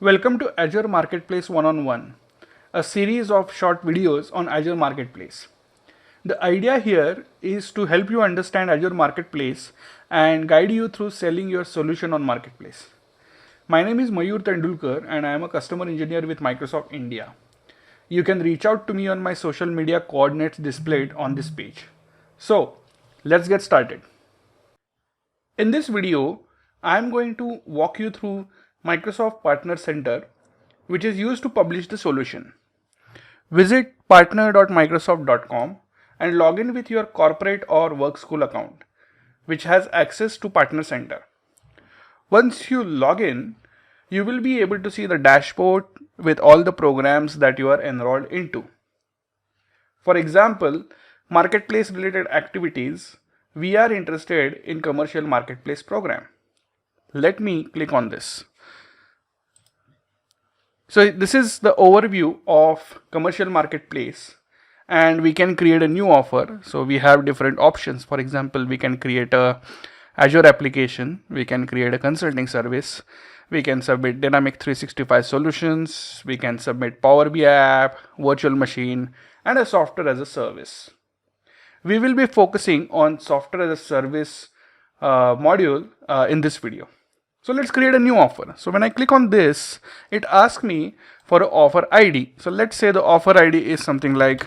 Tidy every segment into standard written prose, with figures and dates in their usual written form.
Welcome to Azure Marketplace One-on-One, a series of short videos on Azure Marketplace. The idea here is to help you understand Azure Marketplace and guide you through selling your solution on Marketplace. My name is Mayur Tendulkar and I am a customer engineer with Microsoft India. You can reach out to me on my social media coordinates displayed on this page. So, let's get started. In this video, I am going to walk you through Microsoft Partner Center, which is used to publish the solution. Visit partner.microsoft.com and log in with your corporate or work school account, which has access to Partner Center. Once you log in, you will be able to see the dashboard with all the programs that you are enrolled into. For example, marketplace related activities, we are interested in commercial marketplace program. Let me click on this. So this is the overview of commercial marketplace, and we can create a new offer. So we have different options. For example, we can create a Azure application, we can create a consulting service, we can submit Dynamic 365 solutions, we can submit Power BI app, virtual machine, and a software as a service. We will be focusing on software as a service module in this video. So let's create a new offer. So when I click on this, it asks me for an offer ID. So let's say the offer ID is something like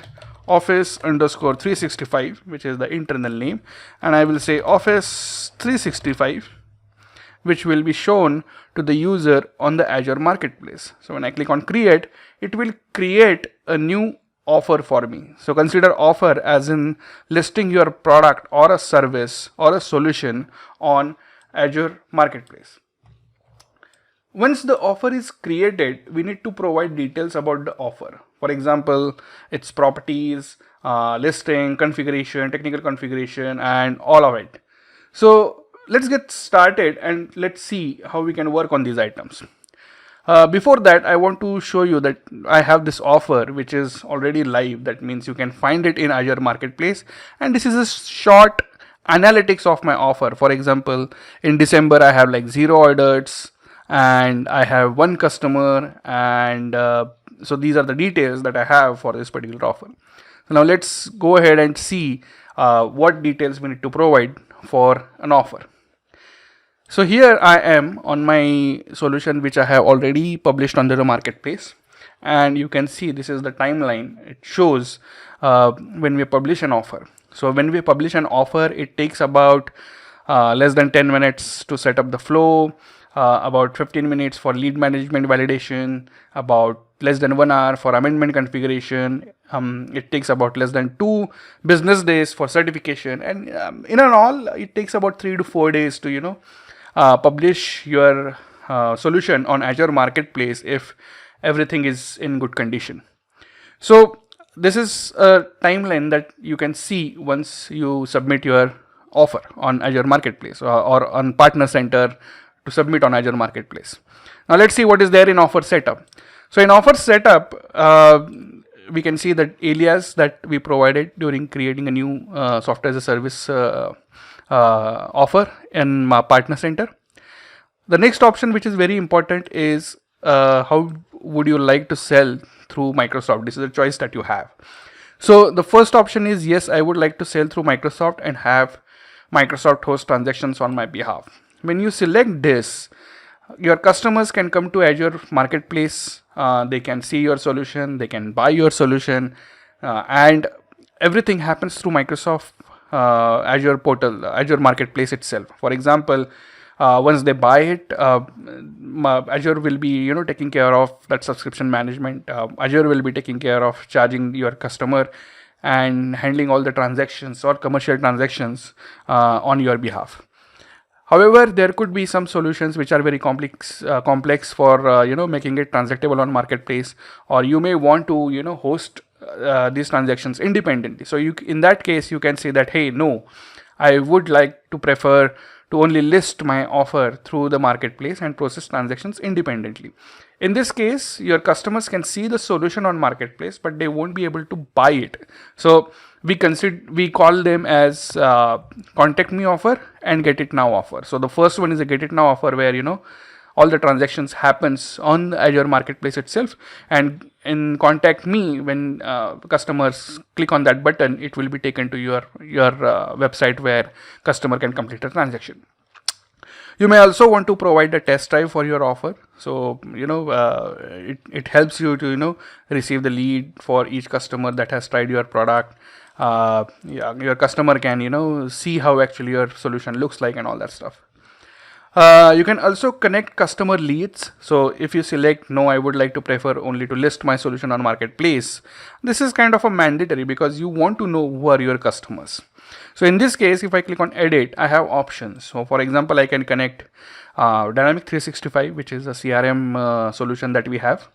Office_365, which is the internal name. And I will say Office 365, which will be shown to the user on the Azure Marketplace. So when I click on create, it will create a new offer for me. So consider offer as in listing your product or a service or a solution on Azure Marketplace. Once the offer is created, we need to provide details about the offer. For example, its properties, listing, configuration, technical configuration, and all of it. So let's get started and let's see how we can work on these items. Before that, I want to show you that I have this offer which is already live. That means you can find it in Azure Marketplace, and this is a short analytics of my offer. For example, in December I have like 0 orders and I have 1 customer, and so these are the details that I have for this particular offer. So now let's go ahead and see what details we need to provide for an offer. So here I am on my solution which I have already published under the marketplace, and you can see this is the timeline. It shows when we publish an offer. So when we publish an offer, it takes about less than 10 minutes to set up the flow, about 15 minutes for lead management validation, about less than 1 hour for amendment configuration. It takes about less than 2 business days for certification, and in and all, it takes about 3 to 4 days to publish your solution on Azure Marketplace if everything is in good condition. So this is a timeline that you can see once you submit your offer on Azure Marketplace or on Partner Center to submit on Azure Marketplace. Now let's see what is there in offer setup. So in offer setup, we can see that alias that we provided during creating a new software as a service offer in my Partner Center. The next option, which is very important, is how would you like to sell through Microsoft. This is a choice that you have. So the first option is yes, I would like to sell through Microsoft and have Microsoft host transactions on my behalf. When you select this, your customers can come to Azure Marketplace, they can see your solution, they can buy your solution, and everything happens through Microsoft Azure portal, Azure Marketplace itself. For example, once they buy it, Azure will be taking care of that subscription management. Azure will be taking care of charging your customer and handling all the transactions or commercial transactions on your behalf. However, there could be some solutions which are very complex for making it transactable on marketplace, or you may want to host these transactions independently. So in that case, you can say that, hey, no, I would like to prefer to only list my offer through the marketplace and process transactions independently. In this case, your customers can see the solution on marketplace, but they won't be able to buy it. So we call them as contact me offer and get it now offer. So the first one is a get it now offer, where all the transactions happens on the Azure Marketplace itself, and in Contact Me, when customers click on that button, it will be taken to your website where customer can complete a transaction. You may also want to provide a test drive for your offer. So, it helps you to, receive the lead for each customer that has tried your product. Your customer can, see how actually your solution looks like and all that stuff. You can also connect customer leads. So if you select no, I would like to prefer only to list my solution on Marketplace, this is kind of a mandatory because you want to know who are your customers. So in this case, if I click on edit, I have options. So for example, I can connect Dynamic 365, which is a CRM solution that we have.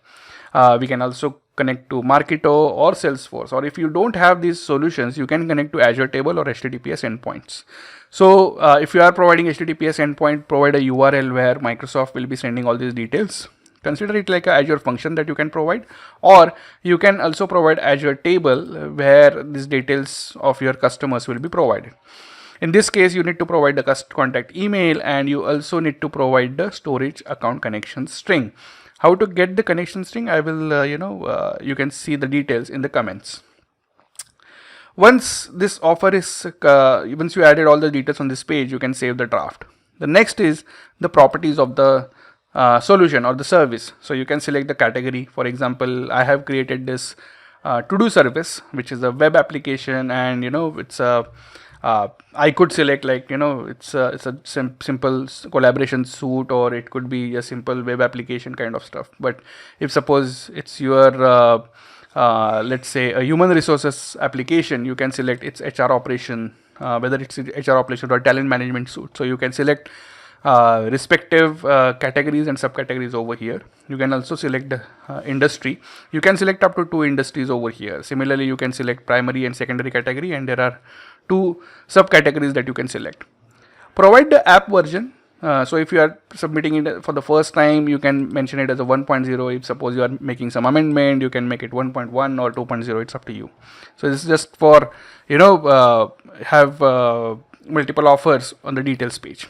We can also connect to Marketo or Salesforce, or if you don't have these solutions, you can connect to Azure Table or HTTPS endpoints. So if you are providing HTTPS endpoint, provide a URL where Microsoft will be sending all these details. Consider it like a Azure function that you can provide, or you can also provide Azure Table where these details of your customers will be provided. In this case, you need to provide the contact email, and you also need to provide the storage account connection string. How to get the connection string? I will, you can see the details in the comments. Once this offer is, once you added all the details on this page, you can save the draft. The next is the properties of the solution or the service. So you can select the category. For example, I have created this to-do service, which is a web application, and it's a I could select like it's a simple collaboration suite, or it could be a simple web application kind of stuff. But if suppose it's your let's say a human resources application, you can select its HR operation, whether it's HR operation or talent management suite. So you can select respective categories and subcategories over here. You can also select the industry. You can select up to 2 industries over here. Similarly, you can select primary and secondary category, and there are 2 subcategories that you can select. Provide the app version. So if you are submitting it for the first time, you can mention it as a 1.0. If suppose you are making some amendment, you can make it 1.1 or 2.0. It's up to you. So this is just for have multiple offers on the details page.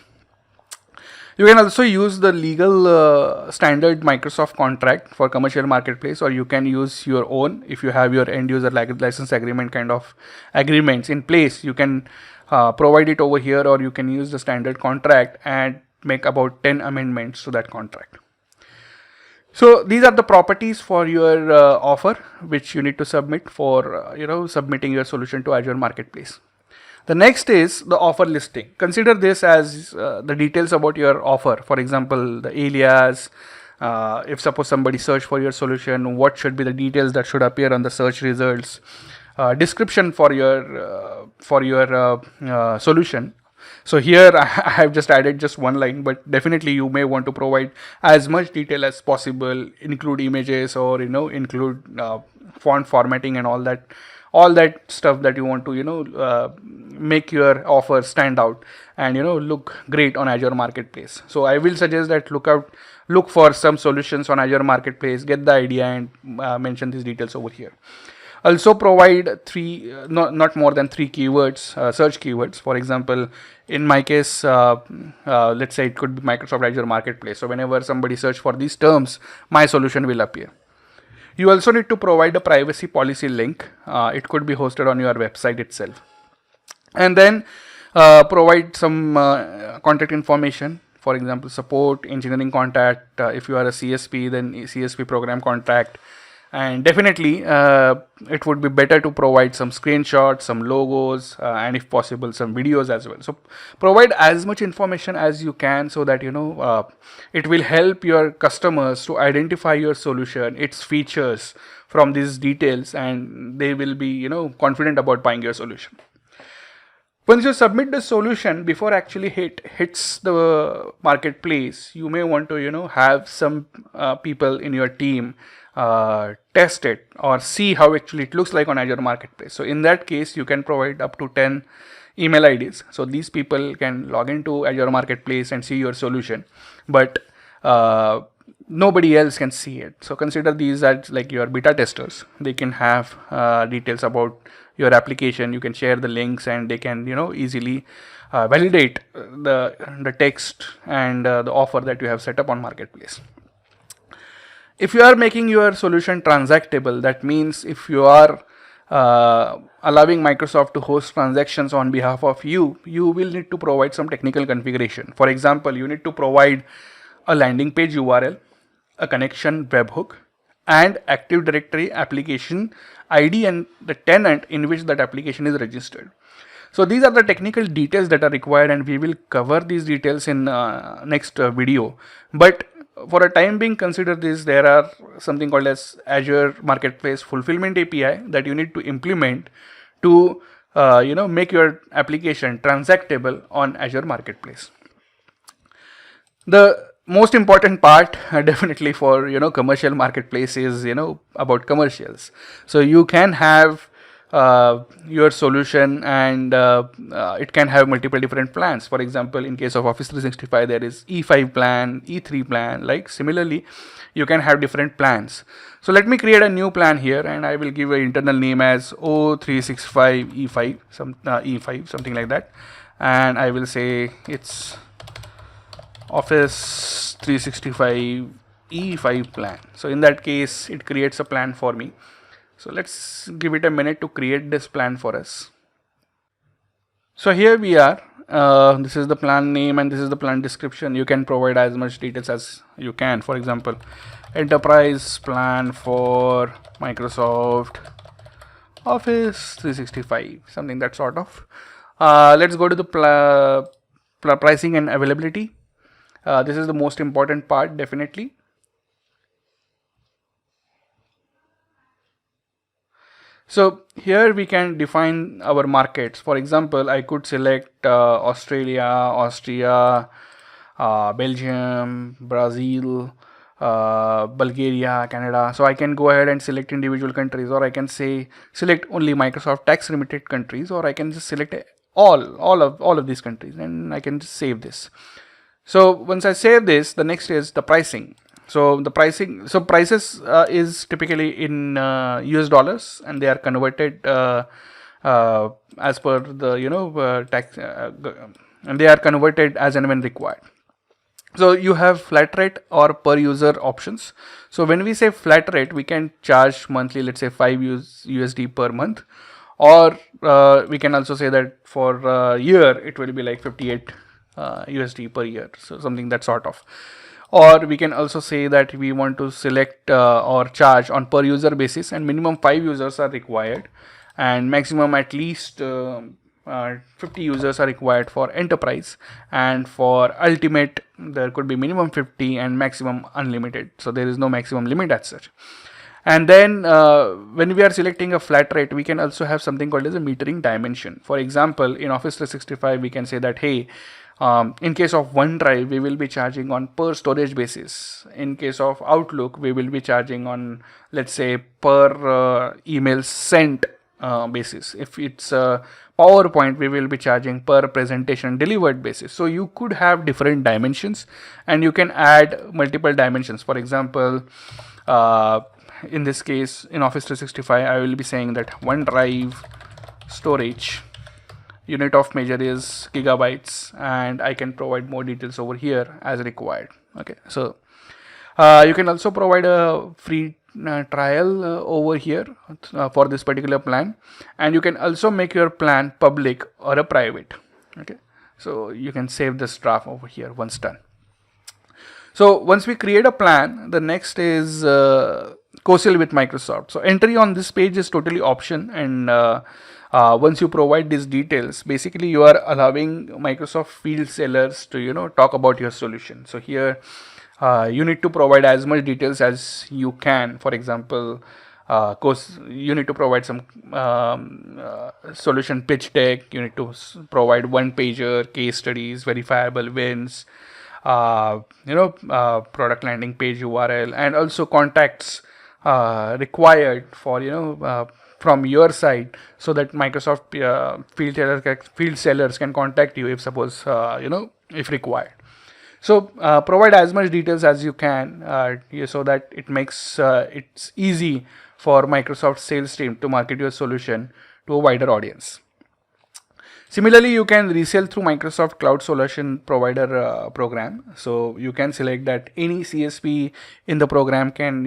You can also use the legal standard Microsoft contract for commercial marketplace, or you can use your own. If you have your end user license agreement kind of agreements in place, you can provide it over here, or you can use the standard contract and make about 10 amendments to that contract. So these are the properties for your offer which you need to submit for submitting your solution to Azure Marketplace. The next is the offer listing. Consider this as the details about your offer. For example, the alias. If suppose somebody search for your solution, what should be the details that should appear on the search results? Description for your solution. So here I have just added just one line, but definitely you may want to provide as much detail as possible, include images, or include font formatting and all that stuff that you want to make your offer stand out and look great on Azure Marketplace. So I will suggest that look for some solutions on Azure Marketplace, get the idea, and mention these details over here. Also provide 3 not more than 3 keywords, search keywords. For example, in my case, let's say it could be Microsoft Azure Marketplace. So whenever somebody search for these terms, my solution will appear. You also need to provide a privacy policy link. It could be hosted on your website itself. And then provide some contact information. For example, support, engineering contact. If you are a CSP, then CSP program contact. And definitely it would be better to provide some screenshots, some logos, and if possible some videos as well. So provide as much information as you can, so that it will help your customers to identify your solution, its features from these details, and they will be confident about buying your solution. Once you submit the solution, before actually hits the marketplace, you may want to have some people in your team test it or see how actually it looks like on Azure Marketplace. So in that case, you can provide up to 10 email IDs. So these people can log into Azure Marketplace and see your solution, but nobody else can see it. So consider these as like your beta testers. They can have details about your application, you can share the links, and they can easily validate the text and the offer that you have set up on marketplace. If you are making your solution transactable, that means if you are allowing Microsoft to host transactions on behalf of you, you will need to provide some technical configuration. For example, you need to provide a landing page URL, a connection webhook, and Active Directory application ID and the tenant in which that application is registered. So these are the technical details that are required, and we will cover these details in next video. But for a time being, consider this: there are something called as Azure Marketplace Fulfillment API that you need to implement to make your application transactable on Azure Marketplace. The most important part definitely for commercial marketplace is about commercials. So you can have your solution, and it can have multiple different plans. For example, in case of Office 365, there is E5 plan, E3 plan. Like similarly, you can have different plans. So let me create a new plan here, and I will give an internal name as O365 E5, E5, something like that, and I will say it's Office 365 E5 plan. So in that case, it creates a plan for me. So let's give it a minute to create this plan for us. So here we are. This is the plan name and this is the plan description. You can provide as much details as you can. For example, enterprise plan for Microsoft Office 365, something that sort of. Let's go to the pricing and availability. This is the most important part, definitely. So here we can define our markets. For example, I could select Australia, Austria, Belgium, Brazil, Bulgaria, Canada. So I can go ahead and select individual countries, or I can say select only Microsoft tax remitted countries, or I can just select all of these countries, and I can just save this. So once I save this, the next is the pricing. So the pricing, so prices is typically in US dollars, and they are converted as per the tax, and they are converted as and when required. So you have flat rate or per user options. So when we say flat rate, we can charge monthly, let's say 5 USD per month, or we can also say that for a year it will be like 58 USD per year. So something that sort of. Or we can also say that we want to select or charge on per user basis, and minimum 5 users are required, and maximum at least 50 users are required for enterprise, and for ultimate there could be minimum 50 and maximum unlimited. So there is no maximum limit as such. And then when we are selecting a flat rate, we can also have something called as a metering dimension. For example, in Office 365, we can say that, hey, in case of OneDrive, we will be charging on per storage basis. In case of Outlook, we will be charging on, let's say, per email sent basis. If it's PowerPoint, we will be charging per presentation delivered basis. So you could have different dimensions, and you can add multiple dimensions. For example, in this case, in Office 365, I will be saying that OneDrive storage unit of measure is gigabytes, and I can provide more details over here as required. Okay, so you can also provide a free trial over here for this particular plan, and you can also make your plan public or a private. Okay, so you can save this draft over here once done. So once we create a plan, the next is co-sell with Microsoft. So entry on this page is totally option, and once you provide these details, basically you are allowing Microsoft field sellers to talk about your solution. So here you need to provide as much details as you can. For example, you need to provide some solution pitch deck. You need to provide one pager, case studies, verifiable wins, product landing page URL, and also contacts required for from your side, so that Microsoft field sellers can contact you if suppose if required. So provide as much details as you can so that it makes it's easy for Microsoft sales team to market your solution to a wider audience. Similarly, you can resell through Microsoft Cloud Solution Provider program. So you can select that any CSP in the program can,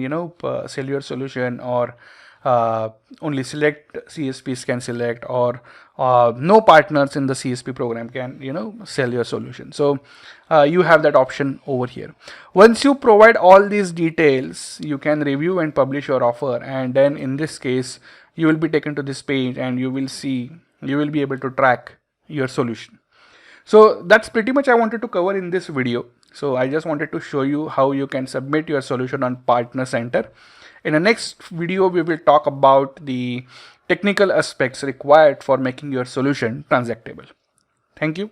sell your solution, or only select CSPs can select, or no partners in the CSP program can, sell your solution. So you have that option over here. Once you provide all these details, you can review and publish your offer. And then in this case, you will be taken to this page and you will be able to track your solution. So that's pretty much I wanted to cover in this video. So I just wanted to show you how you can submit your solution on Partner Center. In the next video, we will talk about the technical aspects required for making your solution transactable. Thank you.